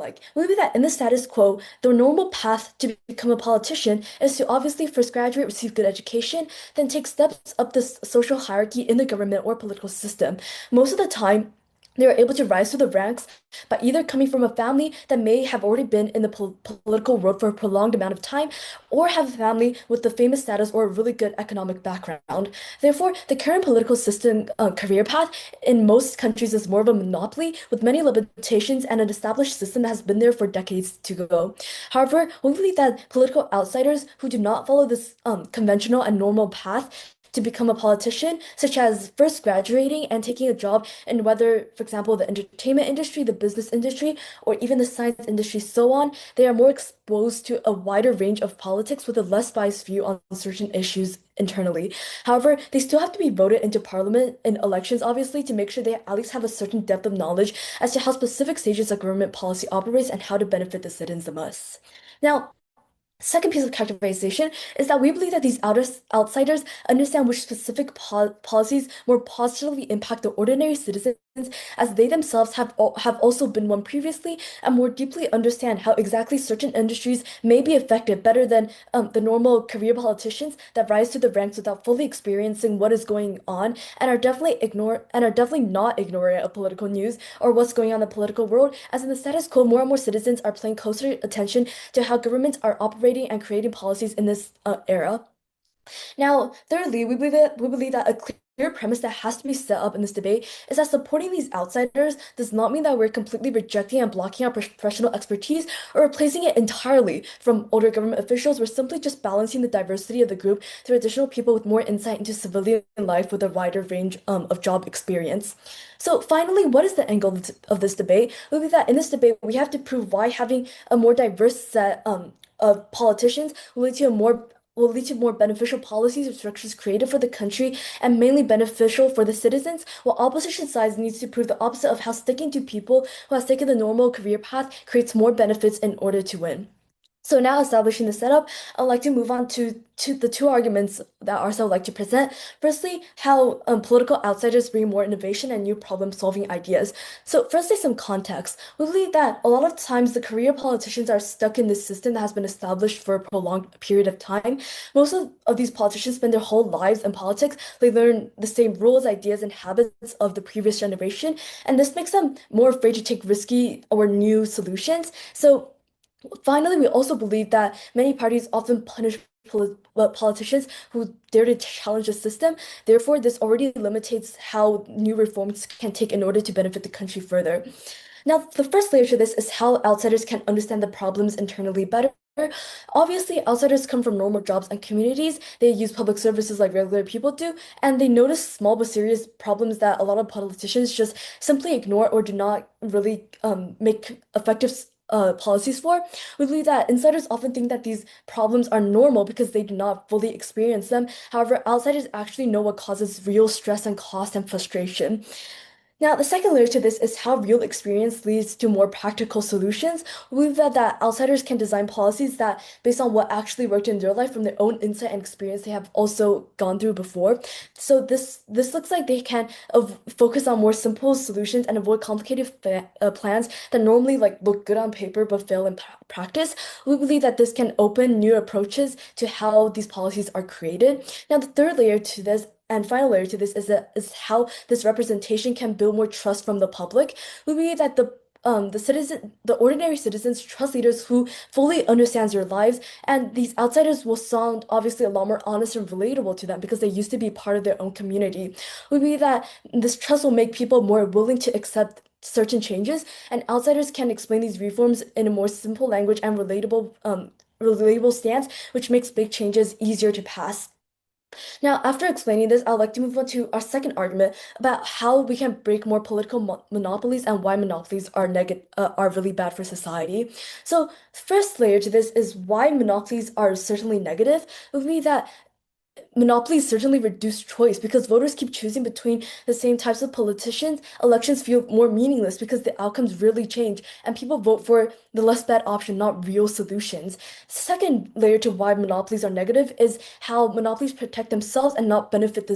like? Maybe that in the status quo, the normal path to become a politician is to obviously first graduate, receive good education, then take steps up the social hierarchy in the government or political system. Most of the time, they are able to rise through the ranks by either coming from a family that may have already been in the political world for a prolonged amount of time, or have a family with the famous status or a really good economic background. Therefore, the current political system career path in most countries is more of a monopoly with many limitations and an established system that has been there for decades to go. However, we believe that political outsiders who do not follow this conventional and normal path to become a politician, such as first graduating and taking a job in whether, for example, the entertainment industry, the business industry, or even the science industry, so on, they are more exposed to a wider range of politics with a less biased view on certain issues internally. However, they still have to be voted into parliament in elections, obviously, to make sure they at least have a certain depth of knowledge as to how specific stages of government policy operates and how to benefit the citizens the most. Now, second piece of characterization is that we believe that these outsiders understand which specific policies more positively impact the ordinary citizens, as they themselves have also been one previously, and more deeply understand how exactly certain industries may be affected better than the normal career politicians that rise to the ranks without fully experiencing what is going on, and are definitely not ignorant of political news or what's going on in the political world. As in the status quo, more and more citizens are paying closer attention to how governments are operating and creating policies in this era. Now, thirdly, we believe that a clear premise that has to be set up in this debate is that supporting these outsiders does not mean that we're completely rejecting and blocking our professional expertise or replacing it entirely from older government officials. We're simply just balancing the diversity of the group through additional people with more insight into civilian life with a wider range of job experience. So finally, what is the angle of this debate? We believe that in this debate, we have to prove why having a more diverse set of politicians will lead to more beneficial policies or structures created for the country and mainly beneficial for the citizens, while opposition sides needs to prove the opposite of how sticking to people who has taken the normal career path creates more benefits in order to win. So now establishing the setup, I'd like to move on to the two arguments that ASOW would like to present. Firstly, how political outsiders bring more innovation and new problem-solving ideas. So firstly, some context. We believe that a lot of times the career politicians are stuck in this system that has been established for a prolonged period of time. Most of these politicians spend their whole lives in politics. They learn the same rules, ideas, and habits of the previous generation, and this makes them more afraid to take risky or new solutions. So finally, we also believe that many parties often punish politicians who dare to challenge the system. Therefore, this already limits how new reforms can take in order to benefit the country further. Now, the first layer to this is how outsiders can understand the problems internally better. Obviously, outsiders come from normal jobs and communities. They use public services like regular people do, and they notice small but serious problems that a lot of politicians just simply ignore or do not really make effective policies for. We believe that insiders often think that these problems are normal because they do not fully experience them. However, outsiders actually know what causes real stress and cost and frustration. Now, the second layer to this is how real experience leads to more practical solutions. We believe that outsiders can design policies that, based on what actually worked in their life from their own insight and experience they have also gone through before. So this looks like they can focus on more simple solutions and avoid complicated plans that normally look good on paper but fail in practice. We believe that this can open new approaches to how these policies are created. Now, the third layer to this and final layer to this is how this representation can build more trust from the public. We believe that the ordinary citizens trust leaders who fully understands their lives, and these outsiders will sound obviously a lot more honest and relatable to them because they used to be part of their own community. We believe that this trust will make people more willing to accept certain changes, and outsiders can explain these reforms in a more simple language and relatable stance, which makes big changes easier to pass. Now, after explaining this, I'd like to move on to our second argument about how we can break more political monopolies and why monopolies are really bad for society. So, first layer to this is why monopolies are certainly negative. It would be that monopolies certainly reduce choice because voters keep choosing between the same types of politicians. Elections feel more meaningless because the outcomes really change, and people vote for the less bad option, not real solutions. Second layer to why monopolies are negative is how monopolies protect themselves and not benefit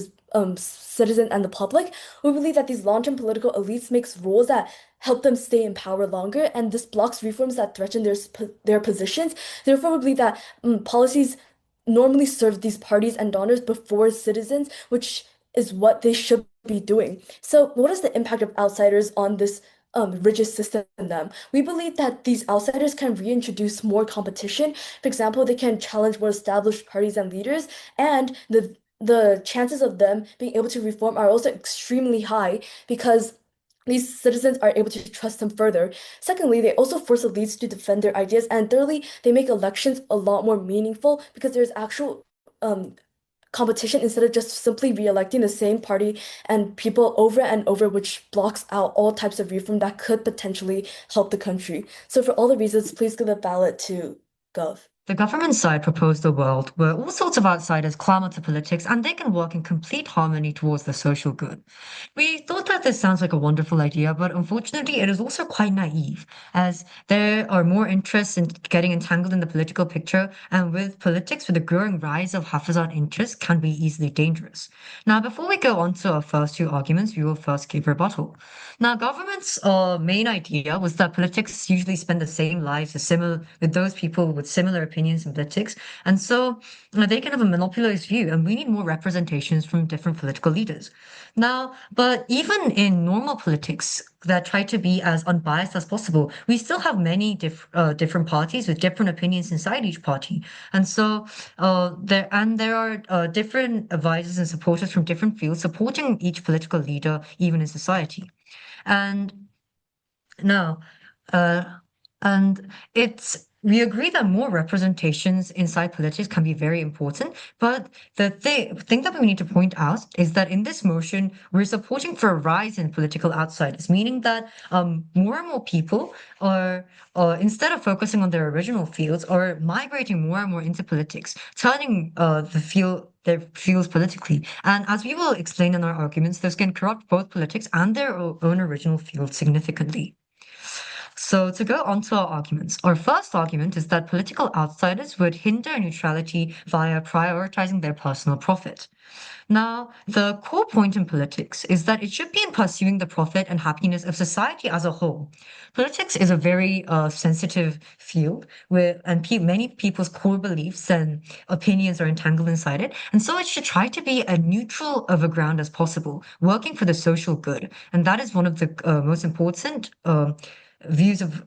citizen and the public. We believe that these long-term political elites makes rules that help them stay in power longer, and this blocks reforms that threaten their positions. Therefore, we believe that policies normally serve these parties and donors before citizens, which is what they should be doing. So, what is the impact of outsiders on this rigid system in them? We believe that these outsiders can reintroduce more competition. For example, they can challenge more established parties and leaders, and the chances of them being able to reform are also extremely high because these citizens are able to trust them further. Secondly, they also force the elites to defend their ideas. And thirdly, they make elections a lot more meaningful because there's actual um, competition instead of just simply re-electing the same party and people over and over, which blocks out all types of reform that could potentially help the country. So for all the reasons, please give the ballot to Gov. The government side proposed a world where all sorts of outsiders clamor to politics and they can work in complete harmony towards the social good. We thought that this sounds like a wonderful idea, but unfortunately, it is also quite naive, as there are more interests in getting entangled in the political picture, and with politics, with the growing rise of Hafezan interests, can be easily dangerous. Now, before we go on to our first two arguments, we will first give rebuttal. Now, government's main idea was that politics usually spend the same lives as similar with those people with similar opinions in politics, and so they can have a monopolized view, and we need more representations from different political leaders. Now, but even in normal politics that try to be as unbiased as possible, we still have many different parties with different opinions inside each party, and so there are different advisors and supporters from different fields supporting each political leader, even in society. And no, uh, and it's we agree that more representations inside politics can be very important, but the thing that we need to point out is that in this motion, we're supporting for a rise in political outsiders, meaning that more and more people are, instead of focusing on their original fields, are migrating more and more into politics, turning their fields politically. And as we will explain in our arguments, this can corrupt both politics and their own original fields significantly. So, to go on to our arguments, our first argument is that political outsiders would hinder neutrality via prioritizing their personal profit. Now, the core point in politics is that it should be in pursuing the profit and happiness of society as a whole. Politics is a very sensitive field where, and many people's core beliefs and opinions are entangled inside it. And so it should try to be as neutral of a ground as possible, working for the social good. And that is one of the most important views of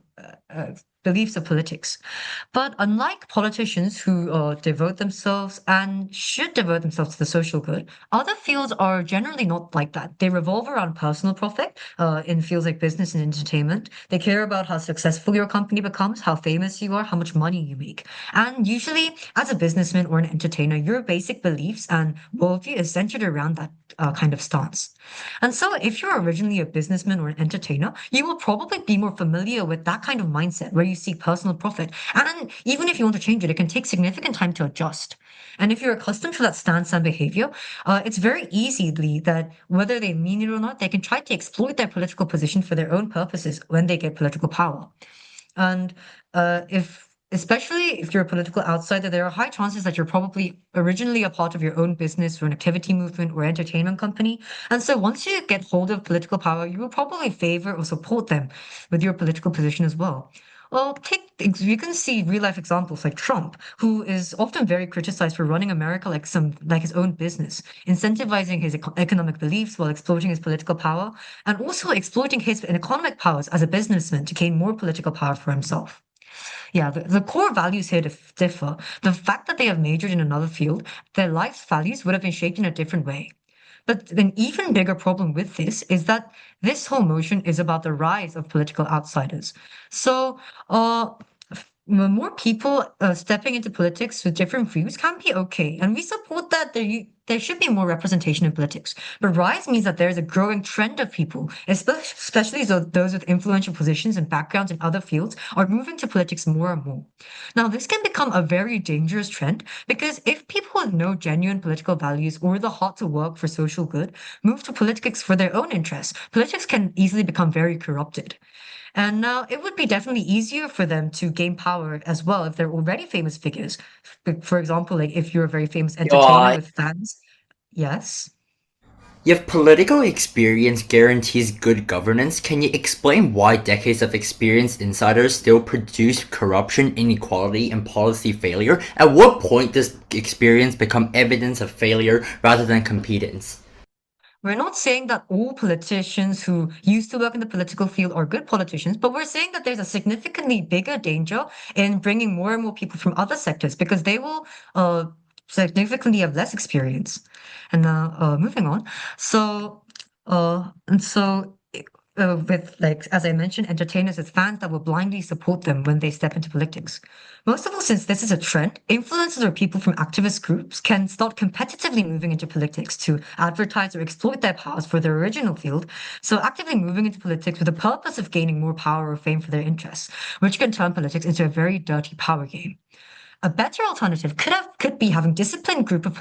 beliefs of politics. But unlike politicians who devote themselves and should devote themselves to the social good, other fields are generally not like that. They revolve around personal profit in fields like business and entertainment. They care about how successful your company becomes, how famous you are, how much money you make. And usually, as a businessman or an entertainer, your basic beliefs and worldview is centered around that kind of stance. And so, if you're originally a businessman or an entertainer, you will probably be more familiar with that kind of mindset where you seek personal profit. And even if you want to change it, it can take significant time to adjust. And if you're accustomed to that stance and behavior, it's very easily that whether they mean it or not, they can try to exploit their political position for their own purposes when they get political power. And if especially if you're a political outsider, there are high chances that you're probably originally a part of your own business or an activity movement or entertainment company. And so once you get hold of political power, you will probably favor or support them with your political position as well. Well, you can see real life examples like Trump, who is often very criticized for running America like his own business, incentivizing his economic beliefs while exploiting his political power, and also exploiting his economic powers as a businessman to gain more political power for himself. Yeah, the core values here differ. The fact that they have majored in another field, their life's values would have been shaped in a different way. But an even bigger problem with this is that this whole motion is about the rise of political outsiders. So, more people stepping into politics with different views can be okay, and we support that there should be more representation in politics. But rise means that there is a growing trend of people, especially those with influential positions and backgrounds in other fields, are moving to politics more and more. Now, this can become a very dangerous trend because if people with no genuine political values or the heart to work for social good move to politics for their own interests, politics can easily become very corrupted. And now it would be definitely easier for them to gain power as well if they're already famous figures. For example, like if you're a very famous entertainer Yuan, with fans. Yes. If political experience guarantees good governance, can you explain why decades of experienced insiders still produce corruption, inequality, and policy failure? At what point does experience become evidence of failure rather than competence? We're not saying that all politicians who used to work in the political field are good politicians, but we're saying that there's a significantly bigger danger in bringing more and more people from other sectors because they will significantly have less experience. And now, moving on. So, and so with like as I mentioned, entertainers as fans that will blindly support them when they step into politics. Most of all, since this is a trend, influencers or people from activist groups can start competitively moving into politics to advertise or exploit their powers for their original field. So actively moving into politics with the purpose of gaining more power or fame for their interests, which can turn politics into a very dirty power game. A better alternative could be having disciplined group of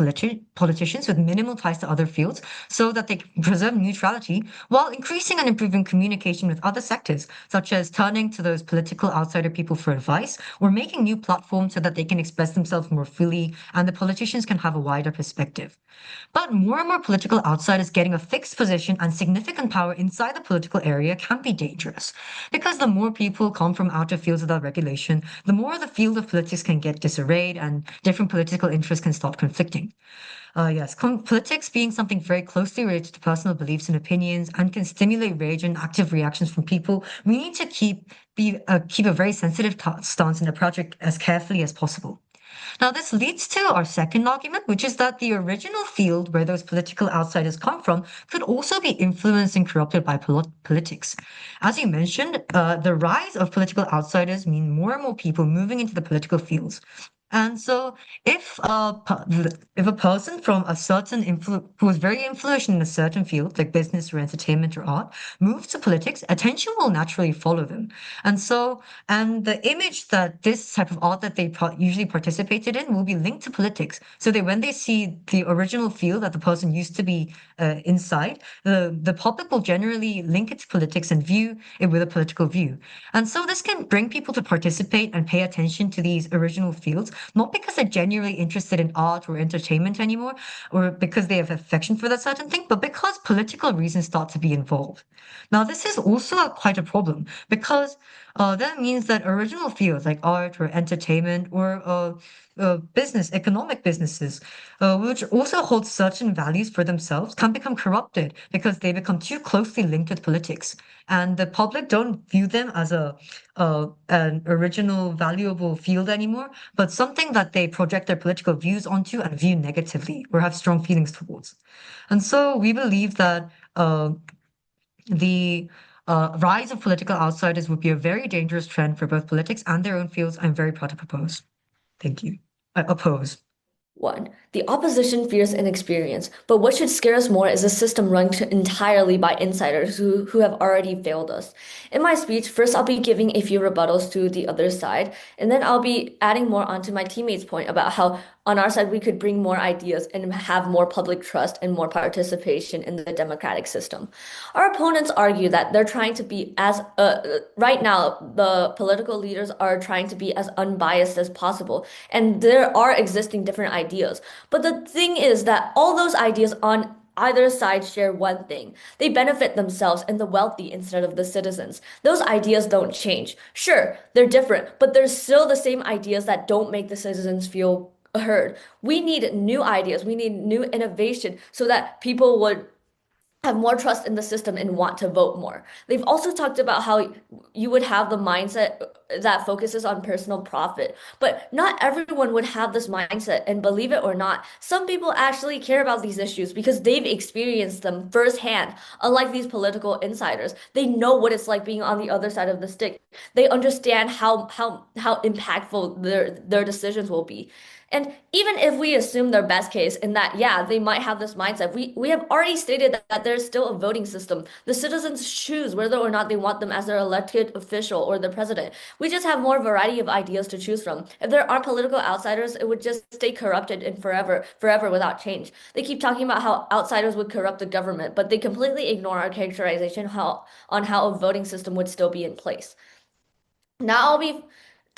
politicians with minimal ties to other fields so that they can preserve neutrality while increasing and improving communication with other sectors, such as turning to those political outsider people for advice or making new platforms so that they can express themselves more freely and the politicians can have a wider perspective. But more and more political outsiders getting a fixed position and significant power inside the political area can be dangerous. Because the more people come from outer fields without regulation, the more the field of politics can get disarrayed and different political interests can start conflicting. Yes, politics being something very closely related to personal beliefs and opinions and can stimulate rage and active reactions from people, we need to keep a very sensitive stance and approach it as carefully as possible. Now, this leads to our second argument, which is that the original field where those political outsiders come from could also be influenced and corrupted by politics. As you mentioned, the rise of political outsiders mean more and more people moving into the political fields. And so, if a person from a certain who is very influential in a certain field, like business or entertainment or art, moves to politics, attention will naturally follow them. And so, and the image that this type of art that they usually participated in will be linked to politics. So that when they see the original field that the person used to be inside, the public will generally link it to politics and view it with a political view. And so this can bring people to participate and pay attention to these original fields, not because they're genuinely interested in art or entertainment anymore, or because they have affection for that certain thing, but because political reasons start to be involved. Now, this is also quite a problem because that means that original fields like art or entertainment or economic businesses, which also hold certain values for themselves, can become corrupted because they become too closely linked with politics, and the public don't view them as an original, valuable field anymore, but something that they project their political views onto and view negatively or have strong feelings towards. And so we believe that the rise of political outsiders would be a very dangerous trend for both politics and their own fields. I'm very proud to propose. Thank you. I oppose. 1. The opposition fears inexperience, but what should scare us more is a system run entirely by insiders who have already failed us. In my speech, first I'll be giving a few rebuttals to the other side, and then I'll be adding more onto my teammates' point about how on our side we could bring more ideas and have more public trust and more participation in the democratic system. Our opponents argue that they're trying to be right now, the political leaders are trying to be as unbiased as possible, and there are existing different ideas. But the thing is that all those ideas on either side share one thing. They benefit themselves and the wealthy instead of the citizens. Those ideas don't change. Sure, they're different, but they're still the same ideas that don't make the citizens feel heard. We need new ideas. We need new innovation so that people would have more trust in the system and want to vote more. They've also talked about how you would have the mindset that focuses on personal profit, but not everyone would have this mindset. And believe it or not, some people actually care about these issues because they've experienced them firsthand. Unlike these political insiders, they know what it's like being on the other side of the stick. They understand how impactful their decisions will be. And even if we assume their best case in that, yeah, they might have this mindset, we have already stated that there's still a voting system. The citizens choose whether or not they want them as their elected official or the president. We just have more variety of ideas to choose from. If there aren't political outsiders, it would just stay corrupted and forever without change. They keep talking about how outsiders would corrupt the government, but they completely ignore our characterization on how a voting system would still be in place. Now I'll be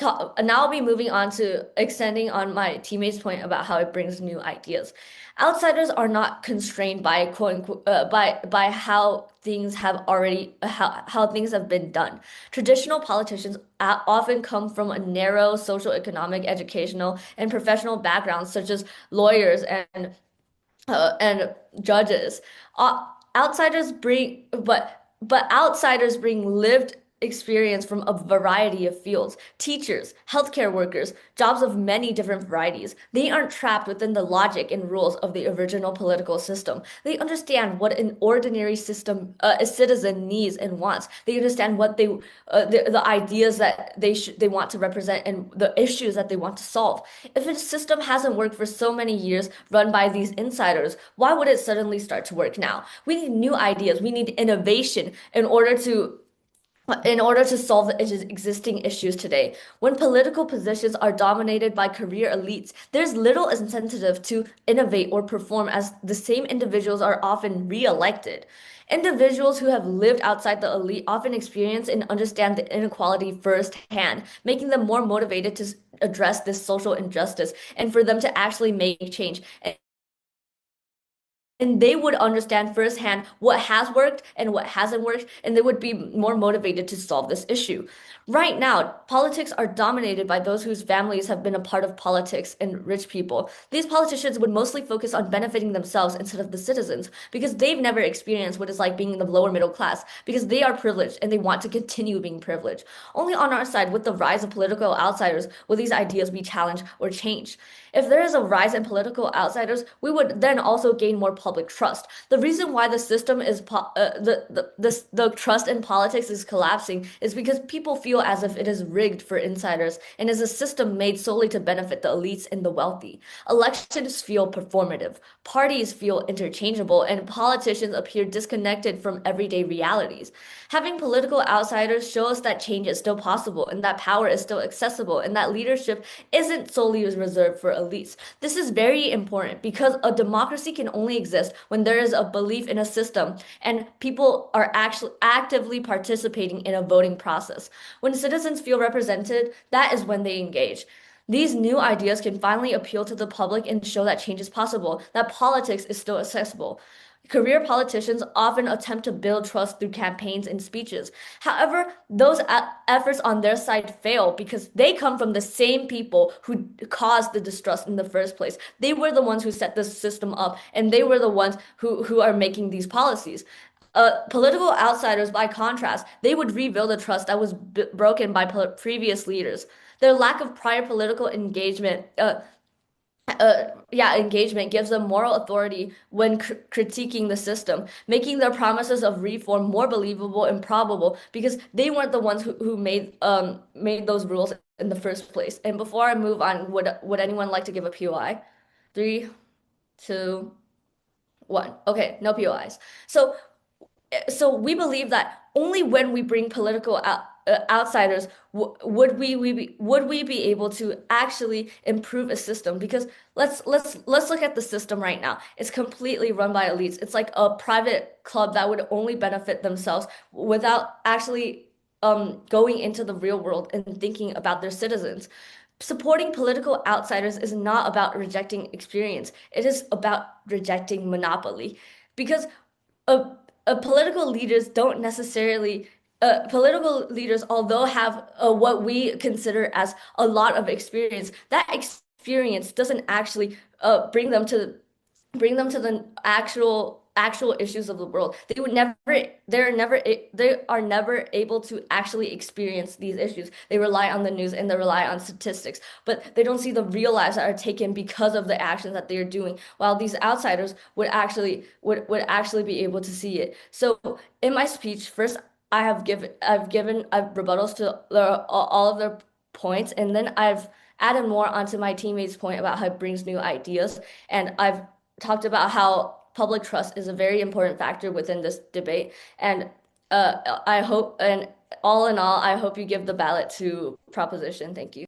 now I'll be moving on to extending on my teammate's point about how it brings new ideas. Outsiders are not constrained by quote unquote by how things have already how things have been done. Traditional politicians often come from a narrow social, economic, educational, and professional backgrounds, such as lawyers and judges. Uh, outsiders bring, but outsiders bring lived experience from a variety of fields. Teachers, healthcare workers, jobs of many different varieties. They aren't trapped within the logic and rules of the original political system. They understand what an ordinary a citizen needs and wants. They understand what the ideas that they want to represent and the issues that they want to solve. If a system hasn't worked for so many years, run by these insiders, why would it suddenly start to work now? We need new ideas. We need innovation in order to solve the existing issues today. When political positions are dominated by career elites, there's little incentive to innovate or perform, as the same individuals are often re-elected. Individuals who have lived outside the elite often experience and understand the inequality firsthand, making them more motivated to address this social injustice and for them to actually make change. And they would understand firsthand what has worked and what hasn't worked, and they would be more motivated to solve this issue. Right now, politics are dominated by those whose families have been a part of politics and rich people. These politicians would mostly focus on benefiting themselves instead of the citizens because they've never experienced what it's like being in the lower middle class, because they are privileged and they want to continue being privileged. Only on our side, with the rise of political outsiders, will these ideas be challenged or changed. If there is a rise in political outsiders, we would then also gain more public trust. The reason why the system is the trust in politics is collapsing is because people feel as if it is rigged for insiders and is a system made solely to benefit the elites and the wealthy. Elections feel performative, parties feel interchangeable, and politicians appear disconnected from everyday realities. Having political outsiders show us that change is still possible and that power is still accessible and that leadership isn't solely reserved for elites. This is very important because a democracy can only exist when there is a belief in a system and people are actually actively participating in a voting process. When citizens feel represented, that is when they engage. These new ideas can finally appeal to the public and show that change is possible, that politics is still accessible. Career politicians often attempt to build trust through campaigns and speeches. However, those efforts on their side fail because they come from the same people who caused the distrust in the first place. They were the ones who set the system up, and they were the ones who are making these policies. Political outsiders, by contrast, they would rebuild the trust that was broken by previous leaders. Their lack of prior political engagement gives them moral authority when critiquing the system, making their promises of reform more believable and probable because they weren't the ones who made those rules in the first place. And before I move on, would anyone like to give a POI? 3, 2, 1. Okay, no POIs. So we believe that only when we bring political outsiders would we be able to actually improve a system, because let's look at the system right now. It's completely run by elites. It's like a private club that would only benefit themselves without actually going into the real world and thinking about their citizens. Supporting political outsiders is not about rejecting experience. It is about rejecting monopoly, because uh, political leaders don't necessarily political leaders, although have what we consider as a lot of experience, that experience doesn't actually bring them to the actual issues of the world. They are never able to actually experience these issues. They rely on the news and they rely on statistics, but they don't see the real lives that are taken because of the actions that they are doing, while these outsiders would actually be able to see it. So in my speech, first I've rebuttals to all of their points, and then I've added more onto my teammates' point about how it brings new ideas, and I've talked about how public trust is a very important factor within this debate. And I hope, and all in all, I hope you give the ballot to proposition. Thank you.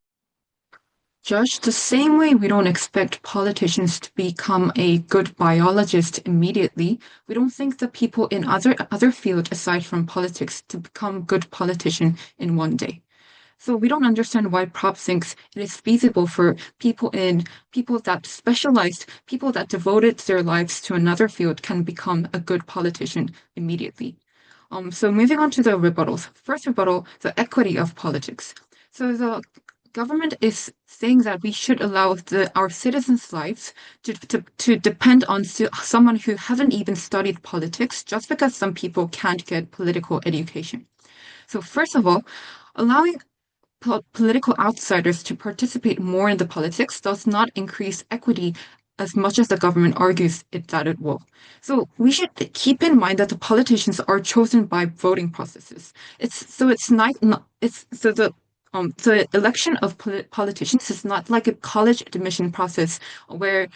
Judge, the same way we don't expect politicians to become a good biologist immediately, we don't think that people in other fields aside from politics to become good politician in one day. So we don't understand why Prop thinks it is feasible for people that devoted their lives to another field can become a good politician immediately. So moving on to the rebuttals. First rebuttal, the equity of politics. So the government is saying that we should allow our citizens' lives to depend on someone who hasn't even studied politics just because some people can't get political education. So first of all, allowing political outsiders to participate more in the politics does not increase equity as much as the government argues that it will. So we should keep in mind that the politicians are chosen by voting processes. The election of politicians is not like a college admission process where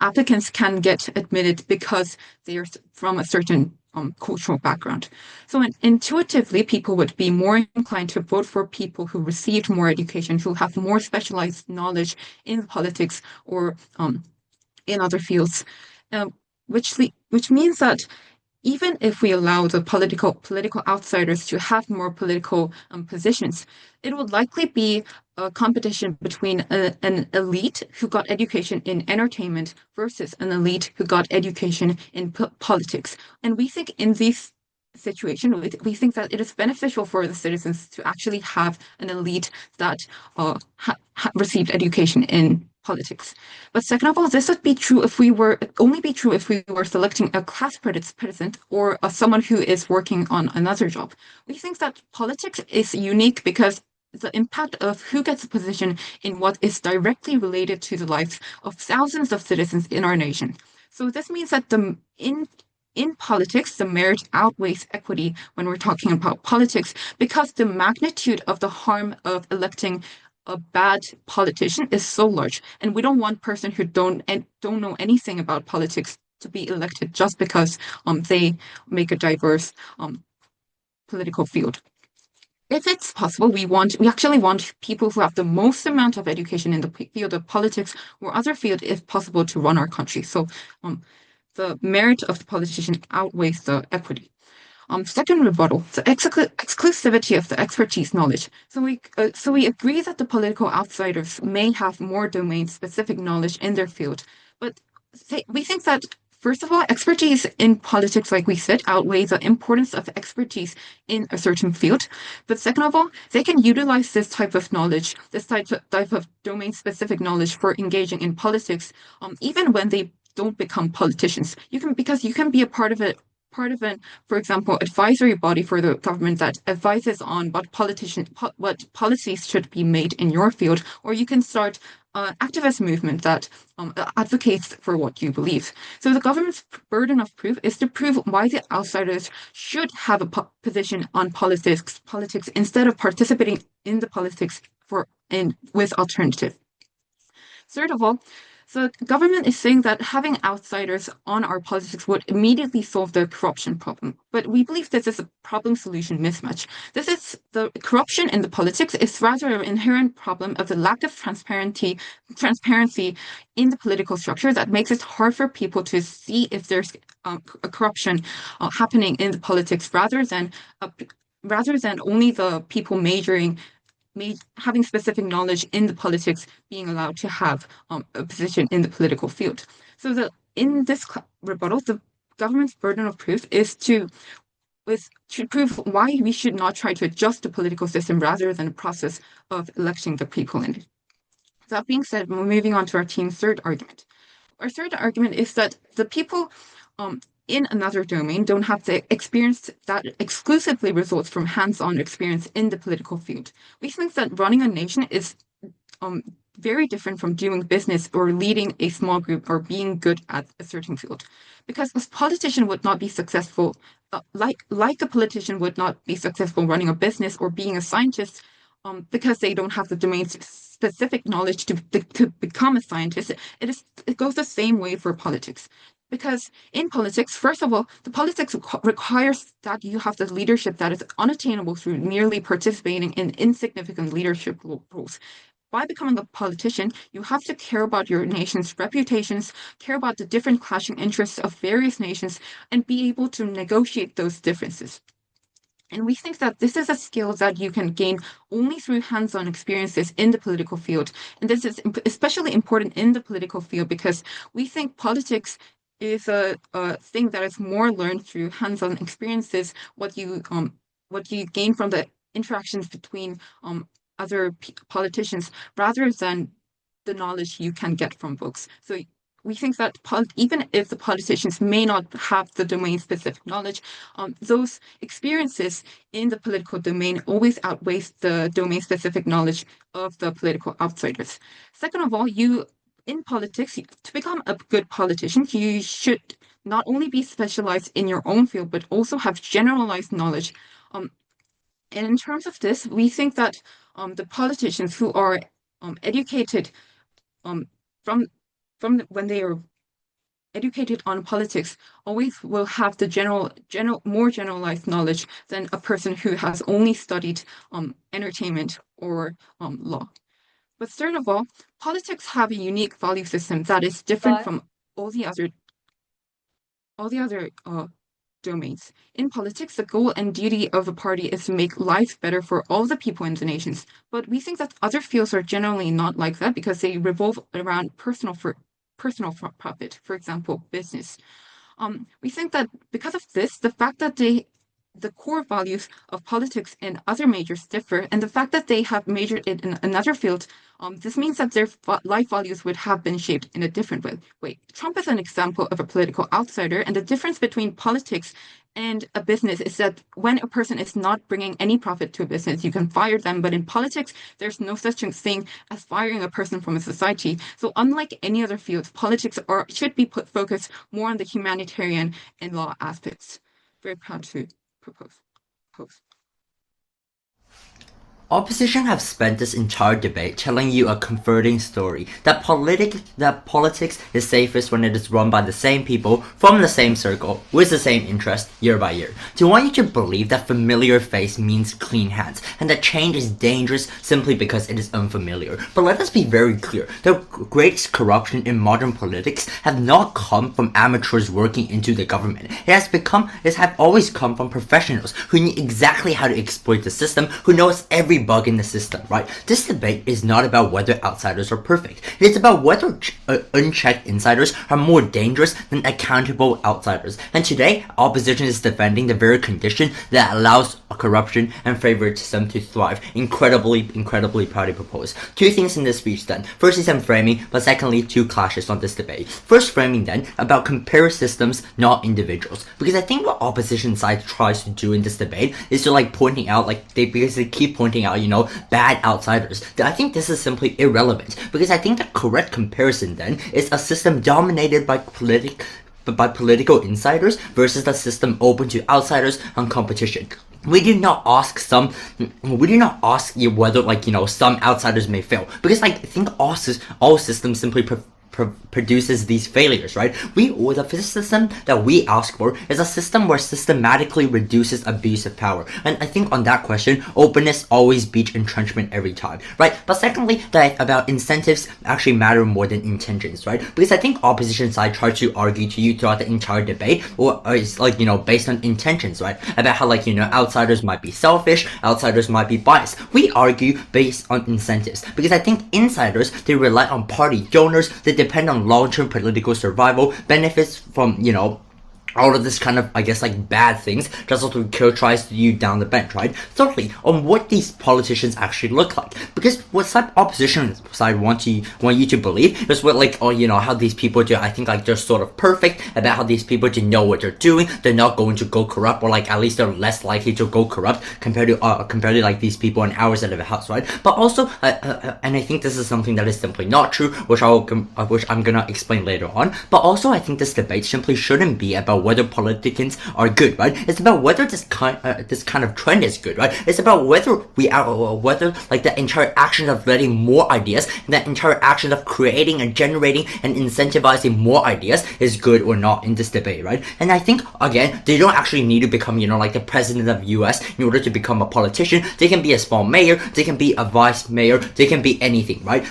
applicants can get admitted because they are from a certain cultural background. So intuitively, people would be more inclined to vote for people who received more education, who have more specialized knowledge in politics or in other fields, which means that even if we allow the political outsiders to have more political positions, it would likely be a competition between an elite who got education in entertainment versus an elite who got education in politics. And we think in these situation, we think that it is beneficial for the citizens to actually have an elite that received education in politics. But second of all, this would be true if we were only be true if we were selecting a class president or someone who is working on another job. We think that politics is unique because the impact of who gets a position in what is directly related to the lives of thousands of citizens in our nation. So this means that in politics, the merit outweighs equity when we're talking about politics because the magnitude of the harm of electing a bad politician is so large, and we don't want person who don't know anything about politics to be elected just because they make a diverse political field. If it's possible, we actually want people who have the most amount of education in the field of politics or other field, if possible, to run our country. So the merit of the politician outweighs the equity. Second rebuttal, the exclusivity of the expertise knowledge. So we agree that the political outsiders may have more domain-specific knowledge in their field, but we think that first of all, expertise in politics, like we said, outweighs the importance of expertise in a certain field. But second of all, they can utilize this type of knowledge, this type of domain-specific knowledge for engaging in politics, even when they don't become politicians. Because you can be a part of an, for example, advisory body for the government that advises on what policies should be made in your field, or you can start an activist movement that advocates for what you believe. So the government's burden of proof is to prove why the outsiders should have a position on politics instead of participating in the politics with alternative. Third of all, the government is saying that having outsiders on our politics would immediately solve the corruption problem. But we believe this is a problem-solution mismatch. The corruption in the politics is rather an inherent problem of the lack of transparency in the political structure that makes it hard for people to see if there's a corruption happening in the politics rather than only the people having specific knowledge in the politics being allowed to have a position in the political field. So in this rebuttal, the government's burden of proof is to prove why we should not try to adjust the political system rather than a process of electing the people in it. That being said, we're moving on to our team's third argument. Our third argument is that the people in another domain don't have the experience that exclusively results from hands-on experience in the political field. We think that running a nation is very different from doing business or leading a small group or being good at a certain field. Because a politician would not be successful, like a politician would not be successful running a business or being a scientist because they don't have the domain-specific knowledge to become a scientist. It goes the same way for politics. Because in politics, first of all, the politics requires that you have the leadership that is unattainable through merely participating in insignificant leadership roles. By becoming a politician, you have to care about your nation's reputations, care about the different clashing interests of various nations, and be able to negotiate those differences. And we think that this is a skill that you can gain only through hands-on experiences in the political field. And this is especially important in the political field because we think politics is a thing that is more learned through hands-on experiences, what you gain from the interactions between other politicians rather than the knowledge you can get from books. So we think that even if the politicians may not have the domain-specific knowledge, those experiences in the political domain always outweighs the domain-specific knowledge of the political outsiders. Second of all, in politics, to become a good politician, you should not only be specialized in your own field, but also have generalized knowledge. And in terms of this, we think that the politicians who are educated from when they are educated on politics always will have the more generalized knowledge than a person who has only studied entertainment or law. But third of all, politics have a unique value system that is different from all the other domains. In politics, the goal and duty of a party is to make life better for all the people in the nations. But we think that other fields are generally not like that because they revolve around personal profit, for example, business. We think that because of this, the fact that the core values of politics and other majors differ, and the fact that they have majored it in another field, this means that their life values would have been shaped in a different way. Trump is an example of a political outsider, and the difference between politics and a business is that when a person is not bringing any profit to a business, you can fire them. But in politics, there's no such thing as firing a person from a society. So unlike any other field, politics should be focused more on the humanitarian and law aspects. Very proud to propose. Opposition have spent this entire debate telling you a comforting story that politics is safest when it is run by the same people from the same circle with the same interest year by year. They want you to believe that familiar face means clean hands and that change is dangerous simply because it is unfamiliar. But let us be very clear, the greatest corruption in modern politics have not come from amateurs working into the government. It has always come from professionals who knew exactly how to exploit the system, who knows every bug in the system, right? This debate is not about whether outsiders are perfect. It is about whether unchecked insiders are more dangerous than accountable outsiders. And today, opposition is defending the very condition that allows corruption and favoritism to thrive. Incredibly proud to propose. Two things in this speech then. First is some framing, but secondly, two clashes on this debate. First framing then, about compare systems, not individuals. Because I think what opposition side tries to do in this debate is to pointing out, because they keep pointing out, bad outsiders. I think this is simply irrelevant, because I think the correct comparison then is a system dominated by political insiders versus the system open to outsiders and competition. We do not ask you whether some outsiders may fail, because I think all systems simply produces these failures, right? The system that we ask for is a system where systematically reduces abuse of power. And I think on that question, openness always beats entrenchment every time, right? But secondly, that about incentives actually matter more than intentions, right? Because I think opposition side tries to argue to you throughout the entire debate, or is based on intentions, right? About how outsiders might be selfish, outsiders might be biased. We argue based on incentives, because I think insiders, they rely on party donors, they depend on long-term political survival, benefits from, all of this kind of, bad things, just also tries to you down the bench, right? Thirdly, on what these politicians actually look like. Because what some opposition side want you to believe is what, how these people do, I think, they're sort of perfect, about how these people do know what they're doing, they're not going to go corrupt, or, at least they're less likely to go corrupt compared to these people in our side of the house, right? But also, and I think this is something that is simply not true, which I'm gonna explain later on, but also I think this debate simply shouldn't be about whether politicians are good, right? It's about whether this kind of trend is good, right? It's about whether the entire action of letting more ideas and that entire action of creating and generating and incentivizing more ideas is good or not in this debate, right? And I think, again, they don't actually need to become, the president of US in order to become a politician. They can be a small mayor, they can be a vice mayor, they can be anything, right?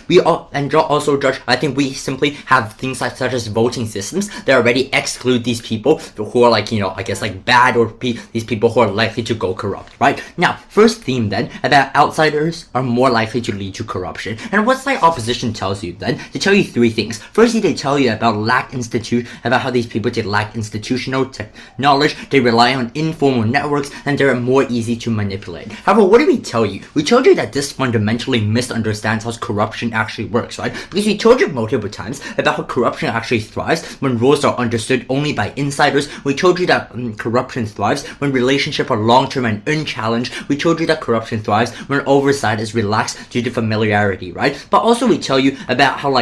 Also, Judge, I think we simply have things such as voting systems that already exclude these people who are like, I guess like bad, or these people who are likely to go corrupt, right? Now, first theme then, about outsiders are more likely to lead to corruption. And what's the opposition tells you then? They tell you three things. Firstly, they tell you about about how these people, they lack institutional knowledge, they rely on informal networks, and they're more easy to manipulate. However, what do we tell you? We told you that this fundamentally misunderstands how corruption actually works, right? Because we told you multiple times about how corruption actually thrives when rules are understood only by insiders. We told you that corruption thrives when relationships are long-term and unchallenged. We told you that corruption thrives when oversight is relaxed due to familiarity, right? But also we tell you about how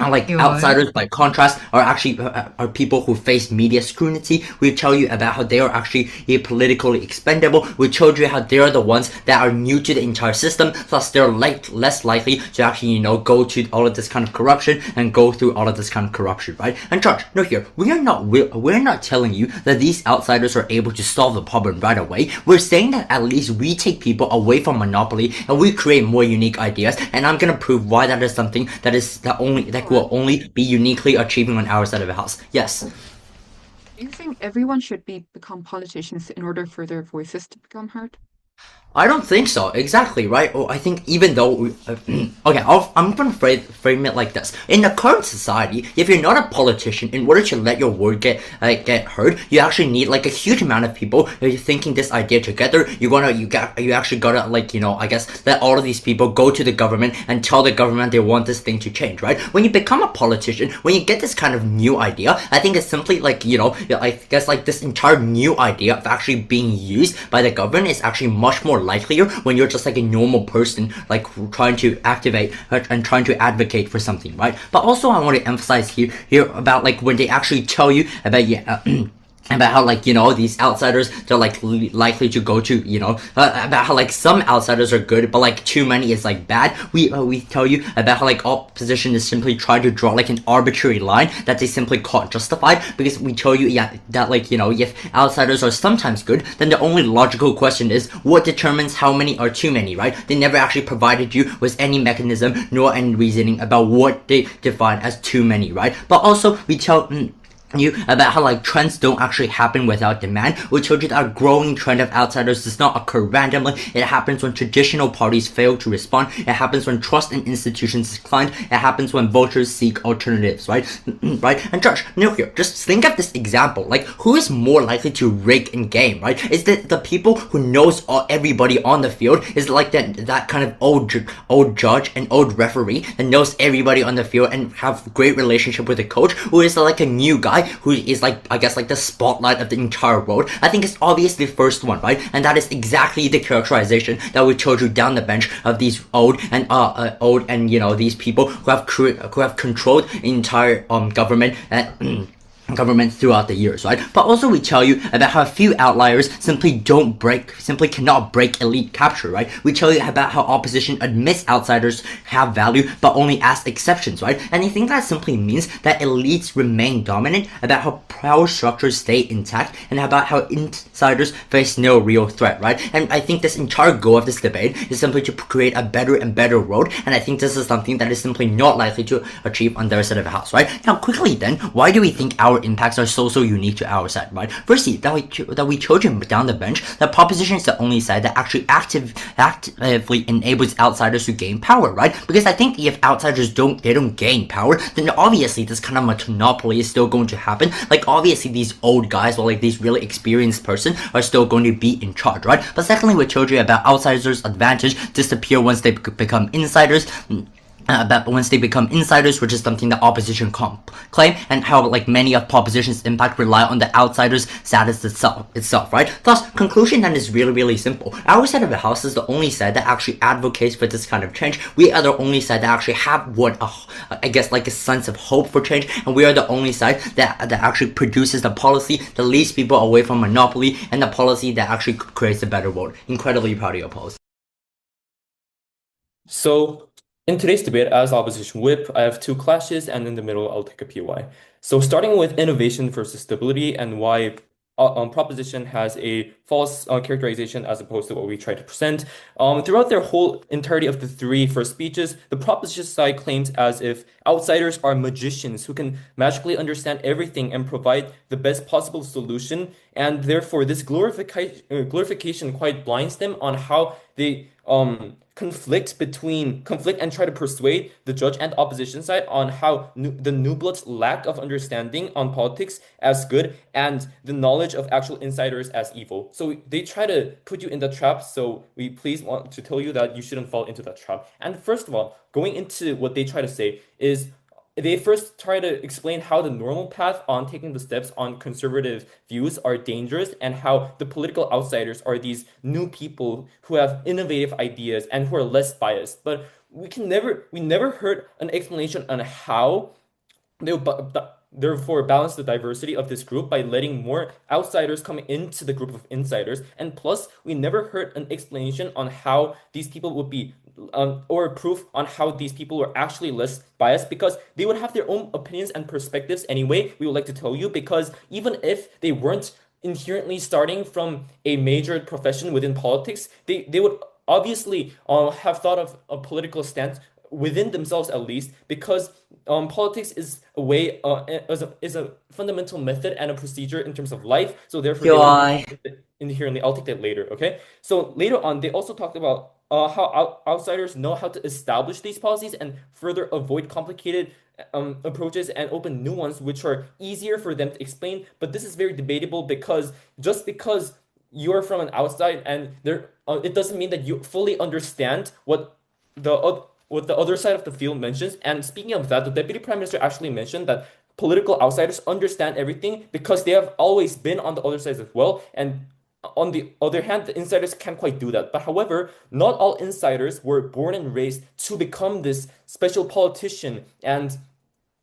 outsiders, by contrast, are actually are people who face media scrutiny. We tell you about how they are actually politically expendable. We told you how they are the ones that are new to the entire system, thus they're less likely to actually, go to all of this kind of corruption and go through all of this kind of corruption, right? And George, no, here we're not telling you that these outsiders are able to solve the problem right away. We're saying that at least we take people away from monopoly and we create more unique ideas. And I'm gonna prove why that is something that will only be uniquely achieving on our side of the house. Yes. Do you think everyone should become politicians in order for their voices to become heard? I don't think so. Exactly, right? I think even though okay, I'm gonna frame it like this. In the current society, if you're not a politician, in order to let your word get heard, you actually need like a huge amount of people thinking this idea together. You actually gotta I guess let all of these people go to the government and tell the government they want this thing to change, right? When you become a politician, when you get this kind of new idea, I think it's simply I guess this entire new idea of actually being used by the government is actually much more likelier when you're just like a normal person, like trying to activate and trying to advocate for something, right? But also I want to emphasize here about when they actually tell you about about how these outsiders, they're likely to go to about how some outsiders are good but too many is bad. We tell you about how opposition is simply trying to draw an arbitrary line that they simply can't justify, because we tell you that if outsiders are sometimes good, then the only logical question is what determines how many are too many, right? They never actually provided you with any mechanism nor any reasoning about what they define as too many, right? But also we tell you about how trends don't actually happen without demand. We told you that a growing trend of outsiders does not occur randomly. It happens when traditional parties fail to respond. It happens when trust in institutions decline. It happens when voters seek alternatives, right? Right? And Josh, here, just think of this example. Who is more likely to rig in game, right? Is that the people who knows everybody on the field? Is that kind of old judge and old referee that knows everybody on the field and have great relationship with the coach? Or is it a new guy who is I guess the spotlight of the entire world? I think it's obviously the first one, right? And that is exactly the characterization that we told you down the bench of these old and these people who have controlled the entire government throughout the years, right? But also we tell you about how a few outliers simply cannot break elite capture, right? We tell you about how opposition admits outsiders have value, but only as exceptions, right? And I think that simply means that elites remain dominant, about how power structures stay intact, and about how insiders face no real threat, right? And I think this entire goal of this debate is simply to create a better and better world, and I think this is something that is simply not likely to achieve on their side of the house, right? Now, quickly then, why do we think our impacts are so unique to our side, right? Firstly, that we told you down the bench that proposition is the only side that actually actively enables outsiders to gain power, right? Because I think if outsiders don't gain power, then obviously this kind of monopoly is still going to happen. Obviously these old guys or these really experienced person are still going to be in charge, right? But secondly, we told you about outsiders' advantage disappear once they become insiders. Once they become insiders, which is something that opposition claim, and how many of proposition's impact rely on the outsider's status itself, right? Thus, conclusion then is really simple. Our side of the house is the only side that actually advocates for this kind of change. We are the only side that actually have I guess a sense of hope for change, and we are the only side that actually produces the policy that leads people away from monopoly, and the policy that actually creates a better world. Incredibly proud of your pose. So, in today's debate, as opposition whip, I have two clashes, and in the middle, I'll take a PY. So starting with innovation versus stability and why proposition has a false characterization as opposed to what we try to present. Throughout their whole entirety of the three first speeches, the proposition side claims as if outsiders are magicians who can magically understand everything and provide the best possible solution, and therefore this glorification quite blinds them on how they conflict and try to persuade the judge and opposition side on how the new blood's lack of understanding on politics as good and the knowledge of actual insiders as evil. So they try to put you in the trap. So we please want to tell you that you shouldn't fall into that trap. And first of all, going into what they try to say is they first try to explain how the normal path on taking the steps on conservative views are dangerous and how the political outsiders are these new people who have innovative ideas and who are less biased. But we never heard an explanation on how they therefore balance the diversity of this group by letting more outsiders come into the group of insiders. And plus, we never heard an explanation on how these people would be or proof on how these people were actually less biased, because they would have their own opinions and perspectives anyway, we would like to tell you, because even if they weren't inherently starting from a major profession within politics, they would obviously have thought of a political stance within themselves at least, because politics is a way is a fundamental method and a procedure in terms of life. So therefore, Yuan. inherently, I'll take that later. Okay. So later on, they also talked about how outsiders know how to establish these policies and further avoid complicated approaches and open new ones, which are easier for them to explain. But this is very debatable, because just because you're from an outside and there, it doesn't mean that you fully understand what the other side of the field mentions. And speaking of that, the Deputy Prime Minister actually mentioned that political outsiders understand everything because they have always been on the other side as well. And on the other hand, the insiders can't quite do that. But however, not all insiders were born and raised to become this special politician. And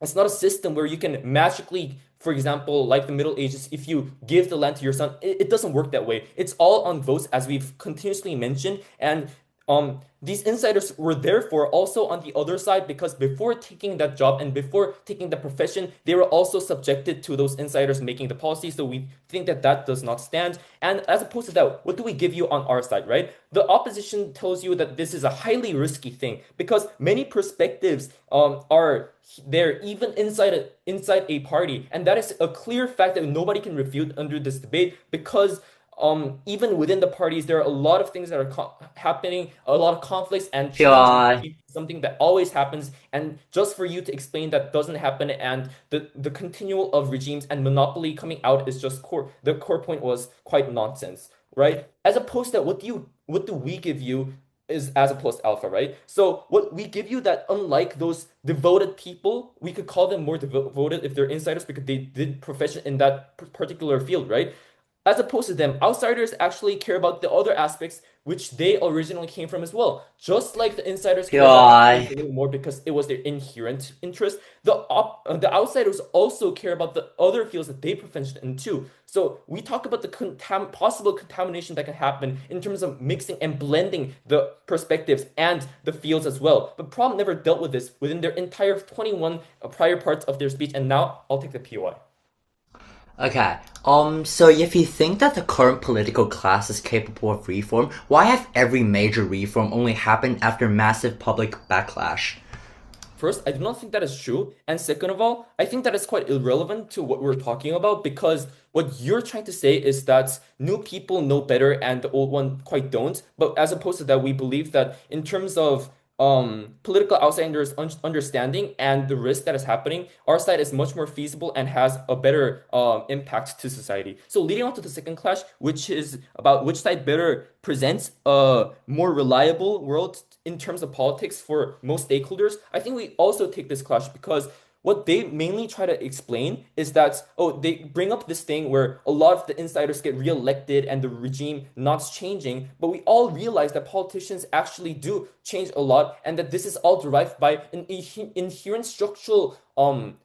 it's not a system where you can magically, for example, like the Middle Ages, if you give the land to your son, it doesn't work that way. It's all on votes, as we've continuously mentioned. And these insiders were therefore also on the other side, because before taking that job and before taking the profession, they were also subjected to those insiders making the policy. So we think that that does not stand. And as opposed to that, what do we give you on our side, right? The opposition tells you that this is a highly risky thing because many perspectives are there even inside a party, and that is a clear fact that nobody can refute under this debate, because even within the parties, there are a lot of things that are happening, a lot of conflicts and change, something that always happens. And just for you to explain that doesn't happen, and the continual of regimes and monopoly coming out is just the core point was quite nonsense, right? As opposed to what do we give you is as a plus alpha, right? So what we give you, that unlike those devoted people, we could call them more devoted if they're insiders because they did profession in that particular field, right? As opposed to them, outsiders actually care about the other aspects which they originally came from as well. Just like the insiders care about a little more because it was their inherent interest, the outsiders also care about the other fields that they professioned in too. So we talk about the possible contamination that can happen in terms of mixing and blending the perspectives and the fields as well. But Prom never dealt with this within their entire 21 prior parts of their speech, and now I'll take the POI. Okay, so if you think that the current political class is capable of reform, why have every major reform only happened after massive public backlash? First, I do not think that is true. And second of all, I think that is quite irrelevant to what we're talking about, because what you're trying to say is that new people know better and the old one quite don't. But as opposed to that, we believe that in terms of political outsiders understanding and the risk that is happening, our side is much more feasible and has a better impact to society. So leading on to the second clash, which is about which side better presents a more reliable world in terms of politics for most stakeholders, I think we also take this clash because what they mainly try to explain is that, they bring up this thing where a lot of the insiders get reelected and the regime not changing, but we all realize that politicians actually do change a lot, and that this is all derived by an inherent structural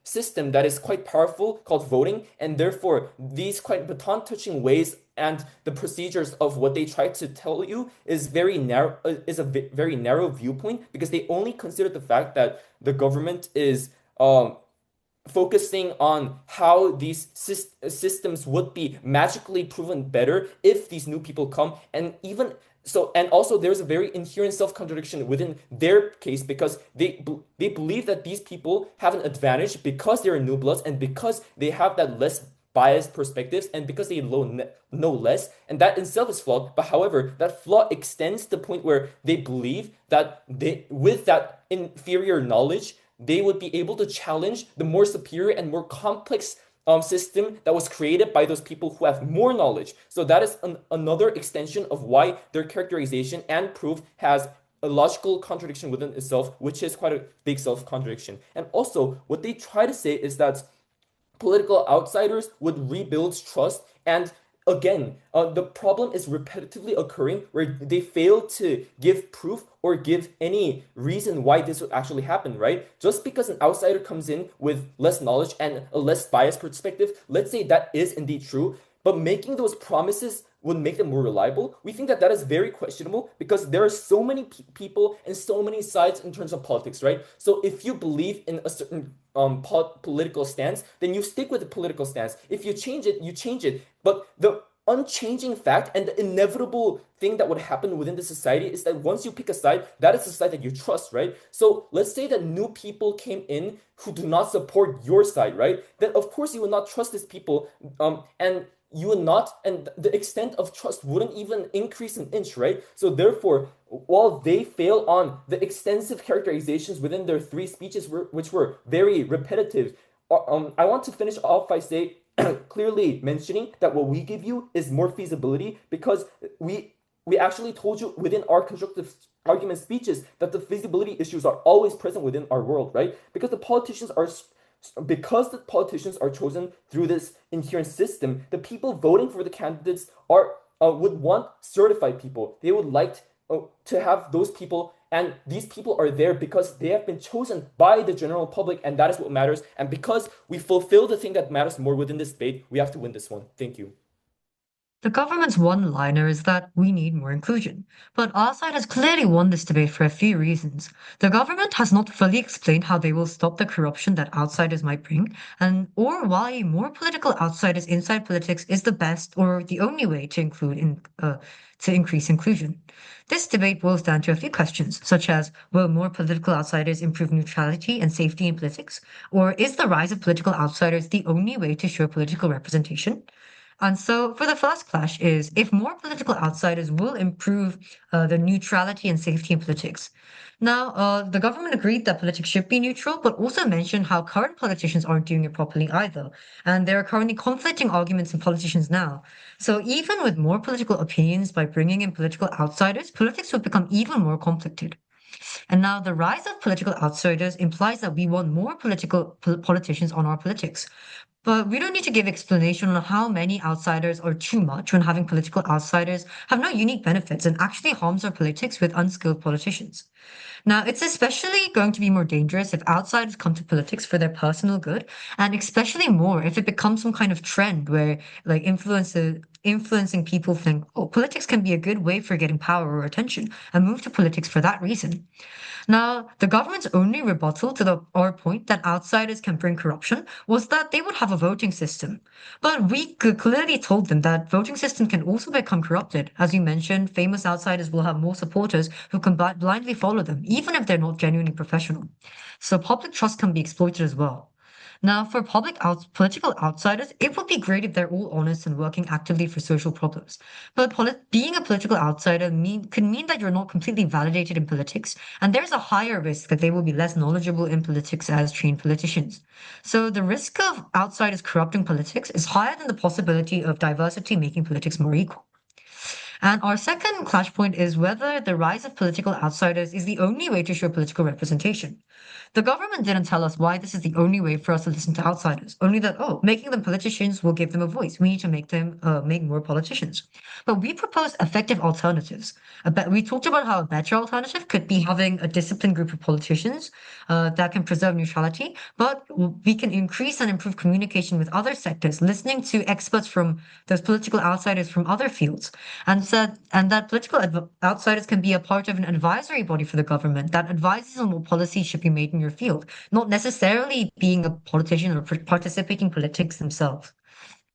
system that is quite powerful called voting, and therefore these quite baton-touching ways and the procedures of what they try to tell you is very narrow, is a very narrow viewpoint, because they only consider the fact that the government is focusing on how these systems would be magically proven better if these new people come, and even so, and also there's a very inherent self-contradiction within their case because they believe that these people have an advantage because they're new bloods and because they have that less biased perspectives and because they know less, and that in itself is flawed. But however, that flaw extends to the point where they believe that they, with that inferior knowledge, they would be able to challenge the more superior and more complex system that was created by those people who have more knowledge. So that is another extension of why their characterization and proof has a logical contradiction within itself, which is quite a big self-contradiction. And also, what they try to say is that political outsiders would rebuild trust. And again, the problem is repetitively occurring where they fail to give proof or give any reason why this would actually happen, right? Just because an outsider comes in with less knowledge and a less biased perspective, let's say that is indeed true, but making those promises would make them more reliable. We think that that is very questionable because there are so many people and so many sides in terms of politics, right? So if you believe in a certain political stance, then you stick with the political stance. If you change it, you change it. But the unchanging fact and the inevitable thing that would happen within the society is that once you pick a side, that is the side that you trust, right? So let's say that new people came in who do not support your side, right? Then of course you will not trust these people, and you would not, and the extent of trust wouldn't even increase an inch, right? So therefore, while they fail on the extensive characterizations within their three speeches, which were very repetitive, I want to finish off by saying clearly mentioning that what we give you is more feasibility because we actually told you within our constructive argument speeches that the feasibility issues are always present within our world, right? Because the politicians are chosen through this inherent system, the people voting for the candidates are would want certified people. They would like to have those people, and these people are there because they have been chosen by the general public, and that is what matters. And because we fulfill the thing that matters more within this debate, we have to win this one. Thank you. The government's one-liner is that we need more inclusion, but our side has clearly won this debate for a few reasons. The government has not fully explained how they will stop the corruption that outsiders might bring, and or why more political outsiders inside politics is the best or the only way to to increase inclusion. This debate boils down to a few questions, such as will more political outsiders improve neutrality and safety in politics, or is the rise of political outsiders the only way to show political representation? And so, for the first clash is if more political outsiders will improve the neutrality and safety in politics. Now, the government agreed that politics should be neutral, but also mentioned how current politicians aren't doing it properly either. And there are currently conflicting arguments in politicians now. So, even with more political opinions by bringing in political outsiders, politics would become even more conflicted. And now the rise of political outsiders implies that we want more politicians on our politics. But we don't need to give explanation on how many outsiders are too much when having political outsiders have no unique benefits and actually harms our politics with unskilled politicians. Now, it's especially going to be more dangerous if outsiders come to politics for their personal good, and especially more if it becomes some kind of trend where like influencing people think, oh, politics can be a good way for getting power or attention, and move to politics for that reason. Now, the government's only rebuttal to our point that outsiders can bring corruption was that they would have a voting system. But we clearly told them that voting system can also become corrupted. As you mentioned, famous outsiders will have more supporters who can blindly follow them, even if they're not genuinely professional. So public trust can be exploited as well. Now, for political outsiders, it would be great if they're all honest and working actively for social problems. But being a political outsider could mean that you're not completely validated in politics, and there's a higher risk that they will be less knowledgeable in politics as trained politicians. So the risk of outsiders corrupting politics is higher than the possibility of diversity making politics more equal. And our second clash point is whether the rise of political outsiders is the only way to show political representation. The government didn't tell us why this is the only way for us to listen to outsiders, only that, oh, making them politicians will give them a voice. We need to make more politicians. But we proposed effective alternatives. We talked about how a better alternative could be having a disciplined group of politicians that can preserve neutrality, but we can increase and improve communication with other sectors, listening to experts from those political outsiders from other fields, and that political outsiders can be a part of an advisory body for the government that advises on what policies should be be made in your field, not necessarily being a politician or participating in politics themselves.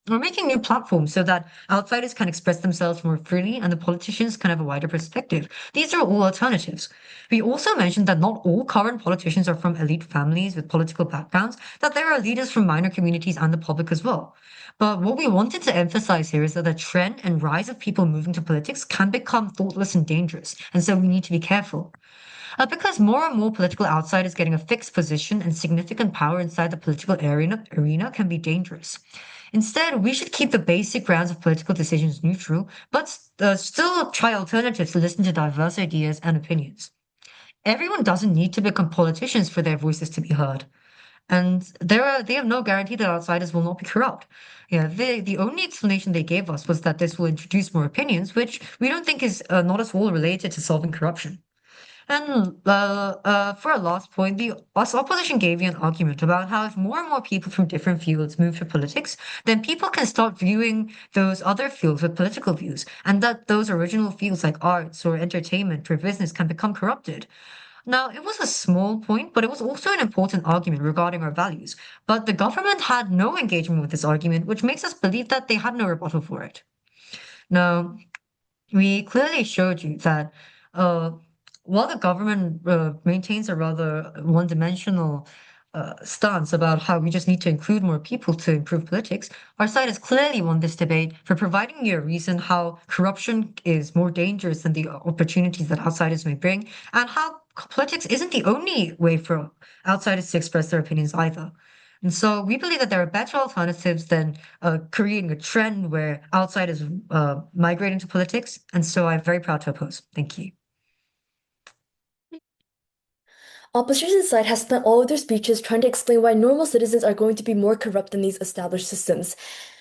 We're making new platforms so that outsiders can express themselves more freely and the politicians can have a wider perspective. These are all alternatives. We also mentioned that not all current politicians are from elite families with political backgrounds, that there are leaders from minor communities and the public as well. But what we wanted to emphasize here is that the trend and rise of people moving to politics can become thoughtless and dangerous, and so we need to be careful. Because more and more political outsiders getting a fixed position and significant power inside the political arena can be dangerous. Instead, we should keep the basic grounds of political decisions neutral, but still try alternatives to listen to diverse ideas and opinions. Everyone doesn't need to become politicians for their voices to be heard. And they have no guarantee that outsiders will not be corrupt. Yeah, the only explanation they gave us was that this will introduce more opinions, which we don't think is not at all related to solving corruption. And for our last point, the us opposition gave you an argument about how if more and more people from different fields move to politics, then people can start viewing those other fields with political views, and that those original fields like arts or entertainment or business can become corrupted. Now, it was a small point, but it was also an important argument regarding our values. But the government had no engagement with this argument, which makes us believe that they had no rebuttal for it. Now, we clearly showed you that uh, while the government maintains a rather one-dimensional stance about how we just need to include more people to improve politics, our side has clearly won this debate for providing you a reason how corruption is more dangerous than the opportunities that outsiders may bring, and how politics isn't the only way for outsiders to express their opinions either. And so we believe that there are better alternatives than creating a trend where outsiders migrate into politics. And so I'm very proud to oppose. Thank you. Opposition side has spent all of their speeches trying to explain why normal citizens are going to be more corrupt than these established systems.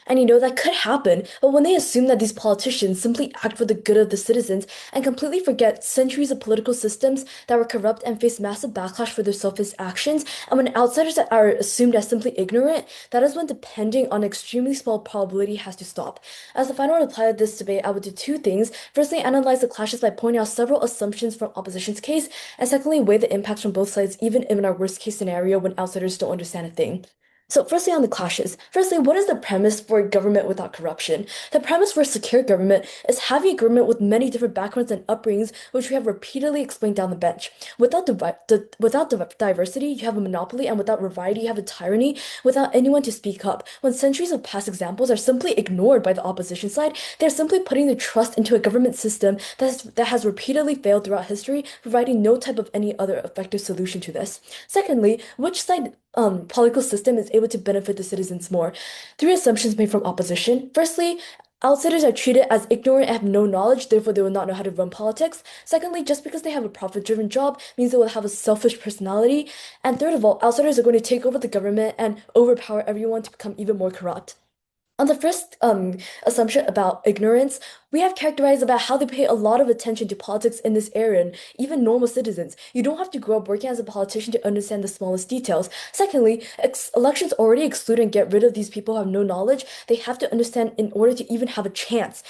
And that could happen, but when they assume that these politicians simply act for the good of the citizens and completely forget centuries of political systems that were corrupt and faced massive backlash for their selfish actions, and when outsiders that are assumed as simply ignorant, that is when depending on extremely small probability has to stop. As the final reply of this debate, I would do two things. Firstly, analyze the clashes by pointing out several assumptions from opposition's case, and secondly, weigh the impacts from both sides, even in our worst case scenario when outsiders don't understand a thing. So, firstly, on the clashes. Firstly, what is the premise for a government without corruption? The premise for a secure government is having a government with many different backgrounds and upbringings, which we have repeatedly explained down the bench. Without diversity, you have a monopoly, and without variety, you have a tyranny, without anyone to speak up. When centuries of past examples are simply ignored by the opposition side, they're simply putting their trust into a government system that has repeatedly failed throughout history, providing no type of any other effective solution to this. Secondly, which side political system is able to benefit the citizens more? Three assumptions made from opposition. Firstly, outsiders are treated as ignorant and have no knowledge, therefore they will not know how to run politics. Secondly, just because they have a profit-driven job means they will have a selfish personality. And third of all, outsiders are going to take over the government and overpower everyone to become even more corrupt. On the first assumption about ignorance, we have characterized about how they pay a lot of attention to politics in this area, and even normal citizens. You don't have to grow up working as a politician to understand the smallest details. Secondly, elections already exclude and get rid of these people who have no knowledge. They have to understand in order to even have a chance.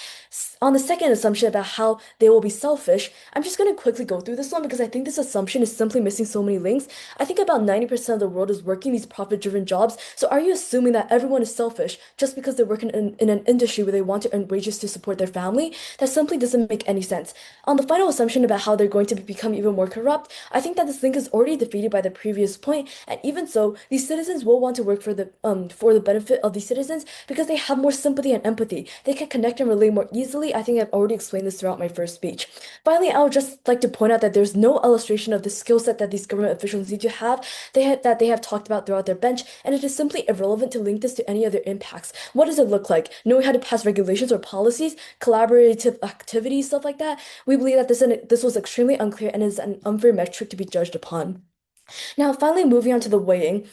On the second assumption about how they will be selfish, I'm just going to quickly go through this one because I think this assumption is simply missing so many links. I think about 90% of the world is working these profit-driven jobs, so are you assuming that everyone is selfish just because they're working in an industry where they want to earn wages to support their family? That simply doesn't make any sense. On the final assumption about how they're going to become even more corrupt, I think that this link is already defeated by the previous point, and even so, these citizens will want to work for the benefit of these citizens because they have more sympathy and empathy. They can connect and relate more easily. I think I've already explained this throughout my first speech. Finally, I would just like to point out that there's no illustration of the skill set that these government officials need to have that they have talked about throughout their bench, and it is simply irrelevant to link this to any other impacts. What does it look like? Knowing how to pass regulations or policies, collaborative activities, stuff like that? We believe that this was extremely unclear and is an unfair metric to be judged upon. Now, finally, moving on to the weighing.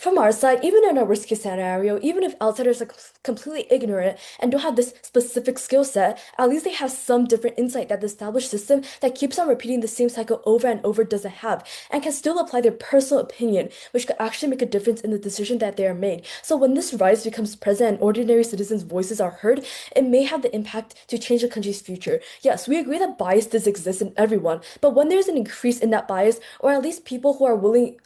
From our side, even in a worst case scenario, even if outsiders are completely ignorant and don't have this specific skill set, at least they have some different insight that the established system that keeps on repeating the same cycle over and over doesn't have, and can still apply their personal opinion, which could actually make a difference in the decision that they are made. So when this rise becomes present and ordinary citizens' voices are heard, it may have the impact to change the country's future. Yes, we agree that bias does exist in everyone, but when there's an increase in that bias, or at least people who are willing,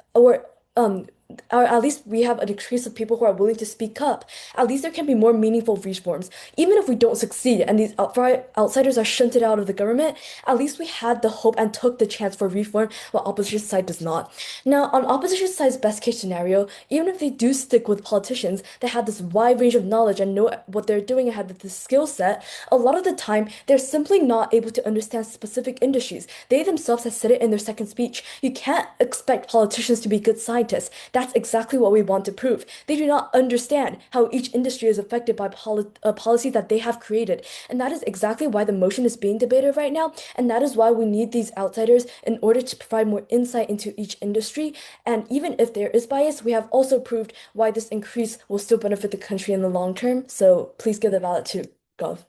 um or at least we have a decrease of people who are willing to speak up. At least there can be more meaningful reforms. Even if we don't succeed and these outsiders are shunted out of the government, at least we had the hope and took the chance for reform while opposition side does not. Now, on opposition side's best case scenario, even if they do stick with politicians that have this wide range of knowledge and know what they're doing and have this skill set, a lot of the time they're simply not able to understand specific industries. They themselves have said it in their second speech. You can't expect politicians to be good scientists. That's exactly what we want to prove. They do not understand how each industry is affected by policy that they have created. And that is exactly why the motion is being debated right now. And that is why we need these outsiders in order to provide more insight into each industry. And even if there is bias, we have also proved why this increase will still benefit the country in the long term. So please give the ballot to Gov.